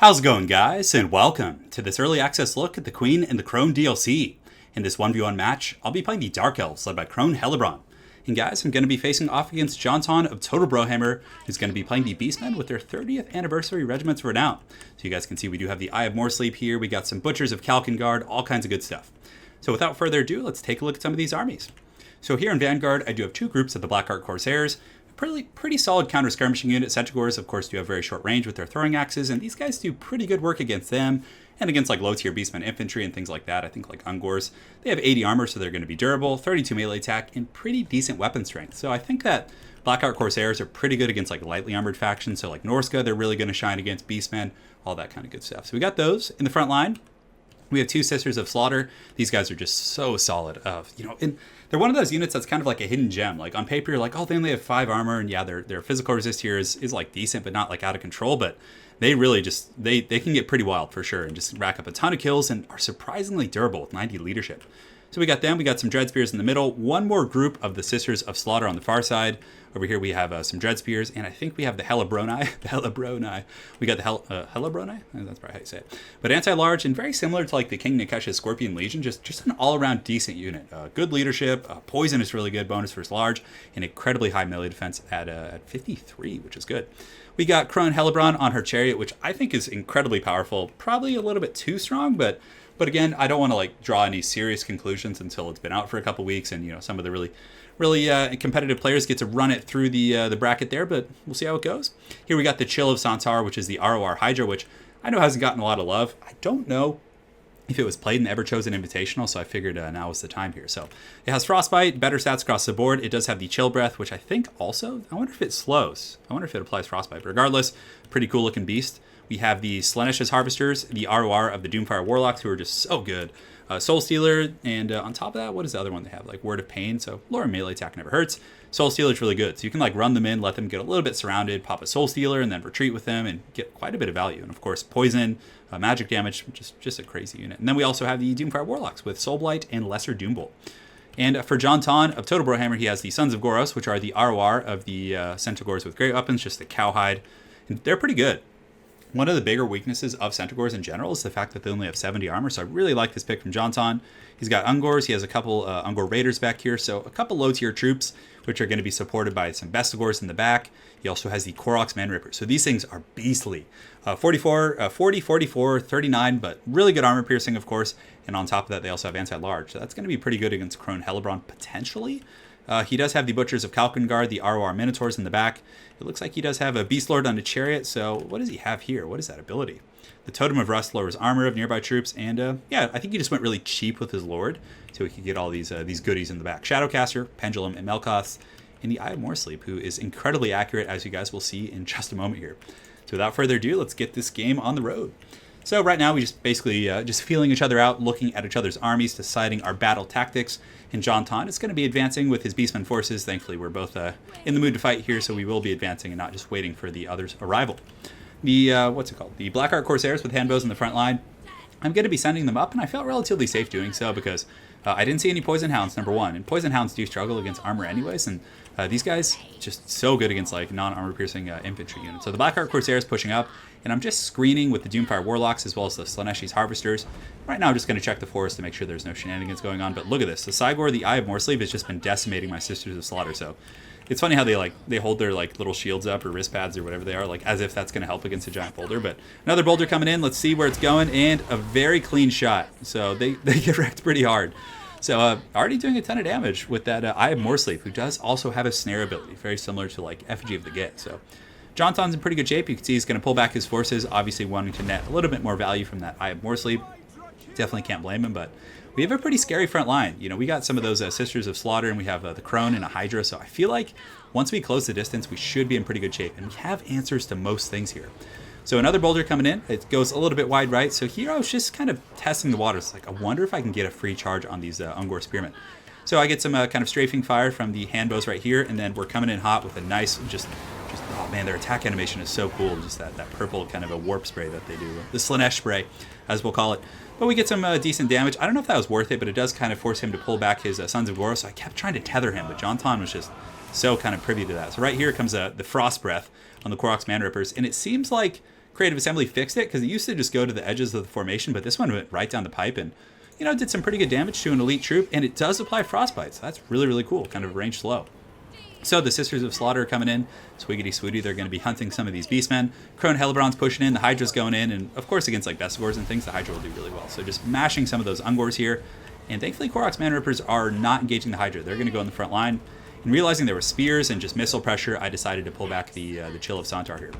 How's it going, guys, and welcome to this early access look at the Queen and the Crone DLC. In this 1v1 match, I'll be playing the Dark Elves led by Crone. And guys, I'm going to be facing off against Jonton of Total Warhammer, who's going to be playing the Beastmen with their 30th anniversary Regiments of Renown. So you guys can see we do have the Eye of Morsleep here, we got some Butchers of Kalkengard, all kinds of good stuff. So without further ado, let's take a look at some of these armies. So here in Vanguard, I do have two groups of the Blackheart Corsairs, pretty solid counter-skirmishing unit. Centaurs, of course, do have very short range with their throwing axes, and these guys do pretty good work against them, and against like low-tier Beastmen infantry and things like that. I think like Ungors, they have 80 armor, so they're going to be durable, 32 melee attack, and pretty decent weapon strength. So I think that Blackheart Corsairs are pretty good against like lightly armored factions, so like Norska, they're really going to shine against Beastmen, all that kind of good stuff. So we got those in the front line. We have two Sisters of Slaughter. These guys are just so solid. And they're one of those units that's kind of like a hidden gem. Like on paper, you're like, oh, they only have 5 armor, and yeah, their physical resist here is like decent, but not like out of control. But they really just they can get pretty wild for sure, and just rack up a ton of kills and are surprisingly durable with 90 leadership. So we got them. We got some Dread Spears in the middle. One more group of the Sisters of Slaughter on the far side. Over here we have some Dread Spears, and I think we have the Helabroni. We got the Helabroni? That's probably how you say it. But anti-large and very similar to like the King Nikesh's Scorpion Legion, just an all-around decent unit. Good leadership, poison is really good, bonus versus large, and incredibly high melee defense at 53, which is good. We got Crone Helebron on her chariot, which I think is incredibly powerful. Probably a little bit too strong, but again, I don't want to like draw any serious conclusions until it's been out for a couple weeks, and some of the really competitive players get to run it through the bracket there, but we'll see how it goes. Here we got the Chill of Santar, which is the ROR Hydra, which I know hasn't gotten a lot of love. I don't know if it was played in the Ever-Chosen Invitational, so I figured now is the time here. So it has Frostbite, better stats across the board. It does have the Chill Breath, which I think also, I wonder if it slows. I wonder if it applies Frostbite. But regardless, pretty cool looking beast. We have the Slanesh's Harvesters, the ROR of the Doomfire Warlocks, who are just so good. Soul Stealer, and on top of that, what is the other one they have? Like Word of Pain, so lower melee attack never hurts. Soul Stealer is really good, so you can like run them in, let them get a little bit surrounded, pop a Soul Stealer, and then retreat with them and get quite a bit of value. And of course, poison, magic damage, just a crazy unit. And then we also have the Doomfire Warlocks with Soul Blight and Lesser Doombolt. And for Jonton of Total Warhammer, he has the Sons of Goros, which are the ROR of the Centaurs with great weapons, just the Cowhide. And they're pretty good. One of the bigger weaknesses of Centaurs in general is the fact that they only have 70 armor, so I really like this pick from Jonton. He's got Ungors, he has a couple Ungor Raiders back here, so a couple low-tier troops, which are going to be supported by some Bestigors in the back. He also has the Koroks Manrippers, so these things are beastly. 40, 44, 39, but really good armor piercing, of course, and on top of that, they also have anti-large, so that's going to be pretty good against Crone Helebron, potentially. He does have the Butchers of Kalkengard, the ROR Minotaurs in the back. It looks like he does have a Beast Lord on a chariot, so what does he have here? What is that ability? The Totem of Rust lowers armor of nearby troops, and yeah, I think he just went really cheap with his Lord, so he could get all these goodies in the back. Shadowcaster, Pendulum, and Melkoth, and the Eye of Morsleep, who is incredibly accurate, as you guys will see in just a moment here. So without further ado, let's get this game on the road. So right now we just basically just feeling each other out, looking at each other's armies, deciding our battle tactics. And Jonton is going to be advancing with his Beastmen forces. Thankfully, we're both in the mood to fight here, so we will be advancing and not just waiting for the other's arrival. The, The Blackheart Corsairs with handbows in the front line. I'm going to be sending them up, and I felt relatively safe doing so because I didn't see any Poison Hounds, number one. And Poison Hounds do struggle against armor anyways, and these guys just so good against like non-armor piercing infantry units. So the Blackheart Corsairs pushing up, and I'm just screening with the Doomfire Warlocks as well as the Slanesh's Harvesters. Right now I'm just going to check the forest to make sure there's no shenanigans going on, but look at this. The Cygor, the Eye of Morsleep, has just been decimating my Sisters of Slaughter, so it's funny how they hold their like little shields up or wrist pads or whatever they are, like as if that's going to help against a giant boulder. But another boulder coming in, let's see where it's going, and a very clean shot. So they get wrecked pretty hard. So already doing a ton of damage with that Eye of Morsleep, who does also have a snare ability, very similar to like Effigy of the Git. So Jonton's in pretty good shape. You can see he's going to pull back his forces, obviously wanting to net a little bit more value from that Eye of Morsleep. Definitely can't blame him, but we have a pretty scary front line. We got some of those Sisters of Slaughter, and we have the Crone and a Hydra, so I feel like once we close the distance, we should be in pretty good shape, and we have answers to most things here. So another boulder coming in. It goes a little bit wide right, so here I was just kind of testing the waters. Like, I wonder if I can get a free charge on these Ungor Spearmen. So I get some kind of strafing fire from the handbows right here, and then we're coming in hot with a nice, oh man, their attack animation is so cool. Just that purple kind of a warp spray that they do. The Slanesh spray, as we'll call it. But we get some decent damage. I don't know if that was worth it, but it does kind of force him to pull back his Sons of Goros, so I kept trying to tether him, but Jonton was just so kind of privy to that. So right here comes the Frost Breath on the Koroks Manrippers, and it seems like Creative Assembly fixed it, because it used to just go to the edges of the formation, but this one went right down the pipe and, you know, did some pretty good damage to an elite troop, and it does apply Frostbite, so that's really, really cool, kind of ranged slow. So the Sisters of Slaughter are coming in. Swiggity Swooty, they're going to be hunting some of these Beastmen. Crone Hellebron's pushing in, the Hydra's going in, and of course against like Bestigors and things, the Hydra will do really well. So just mashing some of those Ungors here. And thankfully Korok's Man Rippers are not engaging the Hydra. They're going to go in the front line. And realizing there were spears and just missile pressure, I decided to pull back the Chill of Sontar here.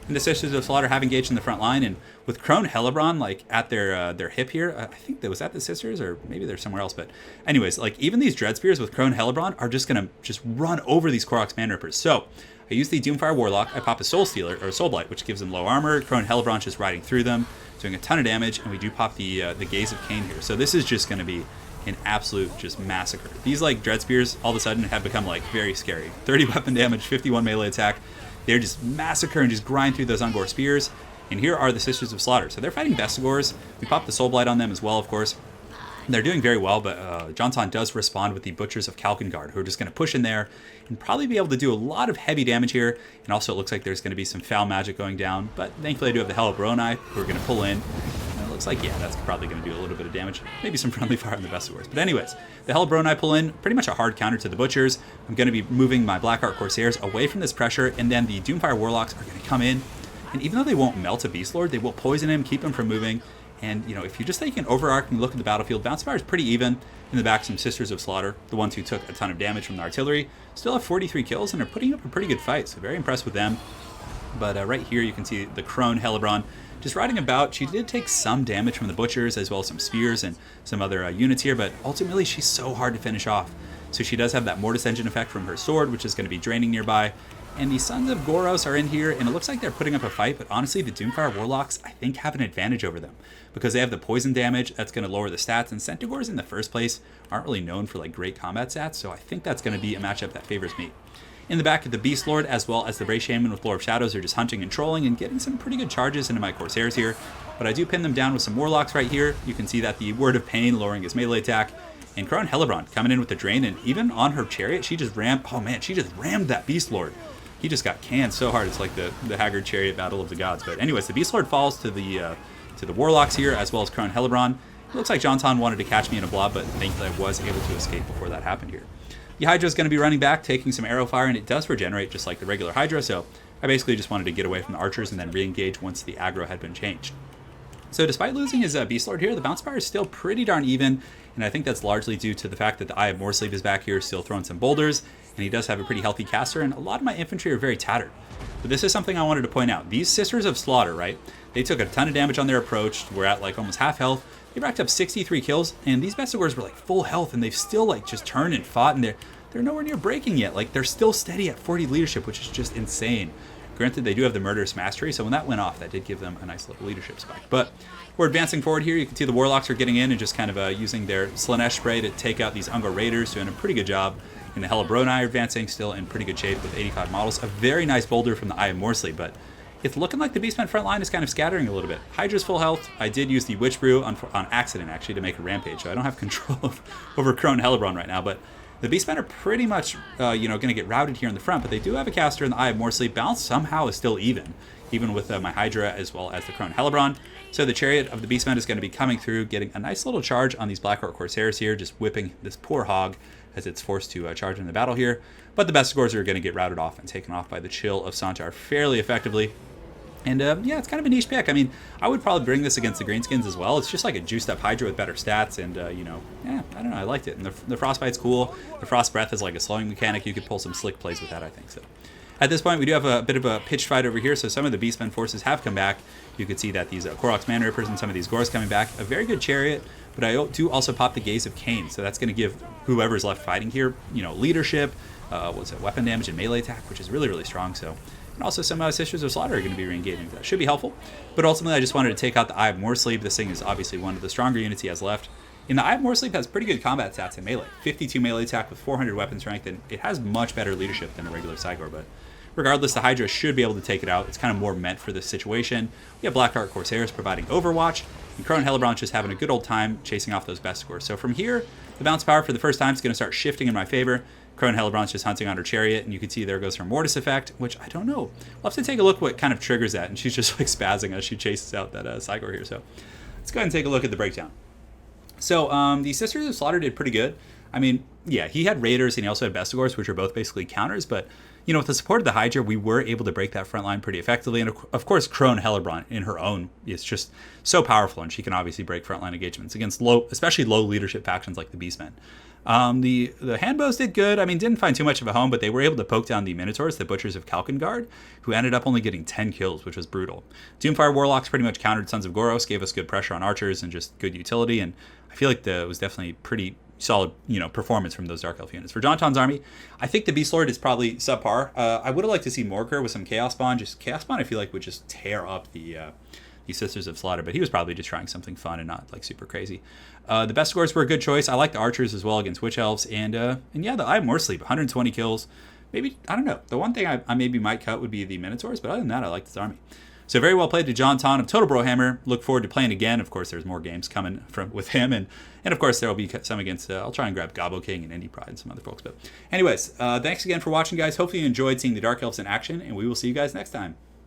And the Sisters of Slaughter have engaged in the front line, and with Crone Hellebron like at their hip here, I think that was at the Sisters, or maybe they're somewhere else. But anyways, like even these Dread Spears with Crone Hellebron are just gonna run over these Korok's Man Rippers. So I use the Doomfire Warlock, I pop a Soul Stealer or Soul Blight, which gives them low armor. Crone Hellebron just riding through them, doing a ton of damage, and we do pop the Gaze of Cain here. So this is just gonna be an absolute just massacre. These like Dread Spears all of a sudden have become like very scary. 30 weapon damage, 51 melee attack. They're just massacre and just grind through those Ungor spears. And here are the Sisters of Slaughter. So they're fighting Bestigors. We pop the Soul Blight on them as well, of course. They're doing very well, but Jonton does respond with the Butchers of Kalkengard, who are just going to push in there and probably be able to do a lot of heavy damage here. And also it looks like there's going to be some foul magic going down. But thankfully I do have the Hellebronai, who are going to pull in. And it looks like, yeah, that's probably going to do a little bit of damage. Maybe some friendly fire on the Bestigors. But anyways, the Hellebronai pull in, pretty much a hard counter to the Butchers. I'm going to be moving my Blackheart Corsairs away from this pressure, and then the Doomfire Warlocks are going to come in. And even though they won't melt a Beast Lord, they will poison him, keep him from moving. And, you know, if you just take an overarching look at the battlefield, Bounce Fire is pretty even. In the back, some Sisters of Slaughter, the ones who took a ton of damage from the artillery, still have 43 kills and are putting up a pretty good fight, so very impressed with them. But right here you can see the Crone Hellebron just riding about. She did take some damage from the Butchers, as well as some Spears and some other units here, but ultimately she's so hard to finish off. So she does have that Mortis Engine effect from her sword, which is going to be draining nearby. And the Sons of Goros are in here, and it looks like they're putting up a fight, but honestly, the Doomfire Warlocks, I think, have an advantage over them. Because they have the poison damage, that's going to lower the stats, and Centaurs in the first place aren't really known for like great combat stats, so I think that's going to be a matchup that favors me. In the back of the Beast Lord, as well as the Bray Shaman with Lord of Shadows, are just hunting and trolling and getting some pretty good charges into my Corsairs here. But I do pin them down with some Warlocks right here. You can see that the Word of Pain lowering his melee attack. And Crone Hellebron coming in with the Drain, and even on her Chariot, she just rammed, oh man, she just rammed that Beast Lord. He just got canned so hard. It's like the Haggard Chariot Battle of the Gods. But anyways, the Beast Lord falls to the Warlocks here, as well as Crone Hellebron. It looks like Jonton wanted to catch me in a blob, but thankfully I was able to escape before that happened here. The Hydra is going to be running back, taking some arrow fire, and it does regenerate just like the regular Hydra, so I basically just wanted to get away from the archers and then re-engage once the aggro had been changed. So despite losing his Beast Lord here, the Bounce Fire is still pretty darn even, and I think that's largely due to the fact that the Eye of Moresleep is back here, still throwing some boulders, and he does have a pretty healthy caster, and a lot of my infantry are very tattered. But this is something I wanted to point out. These Sisters of Slaughter, right, they took a ton of damage on their approach. We're at like almost half health. They racked up 63 kills, and these Bestigors were like full health, and they've still like just turned and fought, and they're nowhere near breaking yet. Like, they're still steady at 40 leadership, which is just insane. Granted, they do have the Murderous Mastery, so when that went off, that did give them a nice little leadership spike. But we're advancing forward here. You can see the Warlocks are getting in and just kind of using their Slanesh spray to take out these Ungor Raiders, doing a pretty good job. And the Hellebronai are advancing, still in pretty good shape with 85 models. A very nice boulder from the Eye of Moresleep, but it's looking like the Beastmen front line is kind of scattering a little bit. Hydra's full health. I did use the Witch Brew on accident, actually, to make a rampage, so I don't have control over Crone Hellebron right now, but the Beastmen are pretty much, going to get routed here in the front, but they do have a caster in the Eye of Moresleep. Balance somehow is still even with my Hydra as well as the Crone Hellebron. So the Chariot of the Beastmen is going to be coming through, getting a nice little charge on these Blackheart Corsairs here, just whipping this poor hog as it's forced to charge in the battle here. But the Bestigors are going to get routed off and taken off by the Chill of Sontar fairly effectively. And yeah, it's kind of a niche pick. I mean, I would probably bring this against the Greenskins as well. It's just like a juiced up Hydra with better stats, and yeah, I don't know, I liked it. And the Frostbite's cool. The Frost Breath is like a slowing mechanic. You could pull some slick plays with that, I think so. At this point, we do have a bit of a pitched fight over here, so some of the Beastmen forces have come back. You can see that these Korok's Man Rippers and some of these Gors coming back. A very good Chariot, but I do also pop the Gaze of Cain, so that's going to give whoever's left fighting here, leadership, weapon damage and melee attack, which is really, really strong, so. And also some Sisters of Slaughter are going to be re-engaging. That should be helpful. But ultimately, I just wanted to take out the Eye of Moresleep. This thing is obviously one of the stronger units he has left. And the Eye of Moresleep has pretty good combat stats in melee. 52 melee attack with 400 weapon strength, and it has much better leadership than a regular Cygor. But regardless, the Hydra should be able to take it out. It's kind of more meant for this situation. We have Blackheart Corsairs providing Overwatch, and Crone Hellebron just having a good old time chasing off those Bestigors. So from here, the bounce power for the first time is going to start shifting in my favor. Crone Hellebron's just hunting on her chariot, and you can see there goes her Mortis effect, which I don't know. We'll have to take a look what kind of triggers that, and she's just like spazzing as she chases out that Cygor here. So let's go ahead and take a look at the breakdown. So the Sisters of Slaughter did pretty good. I mean, yeah, he had Raiders and he also had Bestigors, which are both basically counters, but you know, with the support of the Hydra, we were able to break that front line pretty effectively. And of course, Crone Hellebron in her own is just so powerful, and she can obviously break frontline engagements against especially low leadership factions like the Beastmen. The Handbows did good. I mean, didn't find too much of a home, but they were able to poke down the Minotaurs, the Butchers of Kalkengard, who ended up only getting 10 kills, which was brutal. Doomfire Warlocks pretty much countered Sons of Goros, gave us good pressure on archers and just good utility, and I feel like it was definitely pretty solid, performance from those Dark Elf units. For Jonton's army, I think the Beast Lord is probably subpar. I would have liked to see Morker with some Chaos Spawn. Just Chaos Spawn, I feel like would just tear up the Sisters of Slaughter, but he was probably just trying something fun and not like super crazy. The best scores were a good choice. I like the Archers as well against Witch Elves, and yeah, I have more sleep, 120 kills. Maybe, I don't know. The one thing I maybe might cut would be the Minotaurs, but other than that, I like this army. So very well played to Jonton of Total Brohammer. Look forward to playing again. Of course, there's more games coming with him, and of course there will be some against. I'll try and grab Gobbo King and Indie Pride and some other folks. But anyways, thanks again for watching, guys. Hopefully you enjoyed seeing the Dark Elves in action, and we will see you guys next time.